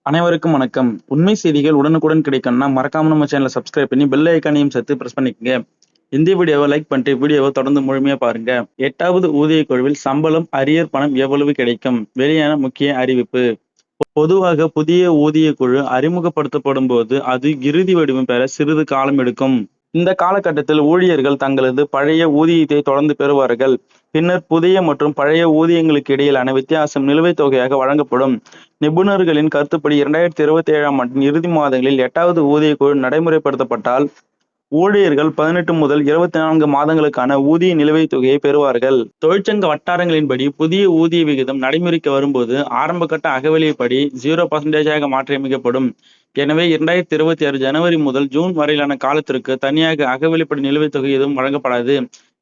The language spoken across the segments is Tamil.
அனைவருக்கும் வணக்கம். உண்மை செய்திகள் உடனுக்குடன் கிடைக்கணும்னா மறக்காம நம்ம சேனலை சப்ஸ்கிரைப் பண்ணி பெல் ஐக்கானையும் சேர்த்து பிரஸ் பண்ணிக்கங்க. இந்த வீடியோவை லைக் பண்ணிட்டு வீடியோவை தொடர்ந்து முழுமையா பாருங்க. 8வது ஊதிய குழுவில் சம்பளம், அரியர் பணம் எவ்வளவு கிடைக்கும்? வெளியான முக்கிய அறிவிப்பு. பொதுவாக புதிய ஊதிய குழு அறிமுகப்படுத்தப்படும் போது அது இறுதி வடிவம் பெற சிறிது காலம் எடுக்கும். இந்த காலகட்டத்தில் ஊழியர்கள் தங்களது பழைய ஊதியத்தை தொடர்ந்து பெறுவார்கள். பின்னர் புதிய மற்றும் பழைய ஊதியங்களுக்கு இடையிலான வித்தியாசம் நிலுவைத் தொகையாக வழங்கப்படும். நிபுணர்களின் கருத்துப்படி 2027ஆம் ஆண்டின் இறுதி மாதங்களில் 8வது ஊதிய குழு நடைமுறைப்படுத்தப்பட்டால் ஊழியர்கள் 18 முதல் 24 மாதங்களுக்கான ஊதிய நிலுவைத் தொகையை பெறுவார்கள். தொழிற்சங்க வட்டாரங்களின்படி புதிய ஊதிய விகிதம் நடைமுறைக்கு வரும்போது ஆரம்பகட்ட அகவிலைப்படி 0% மாற்றியமைக்கப்படும். எனவே 2026 ஜனவரி முதல் ஜூன் வரையிலான காலத்திற்கு தனியாக அகவிலைப்படி நிலுவைத் தொகை எதுவும் வழங்கப்படாது.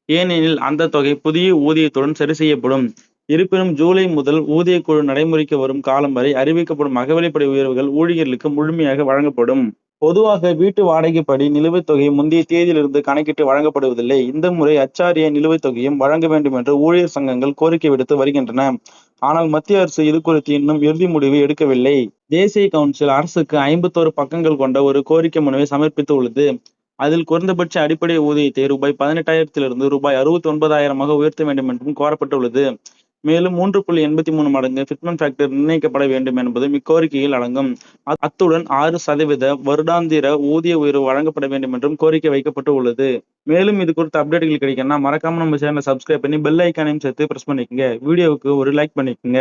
ஏனெனில் அந்த தொகை புதிய ஊதியத்துடன் சரி செய்யப்படும். இருப்பினும் ஜூலை முதல் ஊதிய குழு நடைமுறைக்கு வரும் காலம் வரை அறிவிக்கப்படும் அகவிலைப்படி உயர்வுகள் ஊழியர்களுக்கு முழுமையாக வழங்கப்படும். பொதுவாக வீட்டு வாடகைப்படி நிலுவைத் தொகை முந்தைய தேதியிலிருந்து கணக்கிட்டு வழங்கப்படுவதில்லை. இந்த முறை அச்சாரிய நிலுவைத் தொகையும் வழங்க வேண்டும் என்று ஊழியர் சங்கங்கள் கோரிக்கை விடுத்து வருகின்றன. ஆனால் மத்திய அரசு இது குறித்து இன்னும் இறுதி முடிவு எடுக்கவில்லை. தேசிய கவுன்சில் அரசுக்கு 51 பக்கங்கள் கொண்ட ஒரு கோரிக்கை மனுவை சமர்ப்பித்து உள்ளது. அதில் குறைந்தபட்ச அடிப்படை ஊதியத்தை ரூபாய் 18,000 ரூபாய் 69,000 உயர்த்த வேண்டும் என்றும் கோரப்பட்டுள்ளது. மேலும் 3.83 மடங்கு ஃபிட்மென்ட் ஃபேக்டர் நிர்ணயிக்கப்பட வேண்டும் என்பதும் இக்கோரிக்கையில் அடங்கும். அத்துடன் 6% வருடாந்திர ஊதிய உயர்வு வழங்கப்பட வேண்டும் என்றும் கோரிக்கை வைக்கப்பட்டு உள்ளது. மேலும் இது குறித்த அப்டேட்டுகள் கிடைக்கணும்னா மறக்காம நம்ம சேனலை சப்ஸ்கிரைப் பண்ணி பெல் ஐக்கானையும் சேர்த்து பிரஸ் பண்ணிக்கங்க. வீடியோவுக்கு ஒரு லைக் பண்ணிக்கங்க.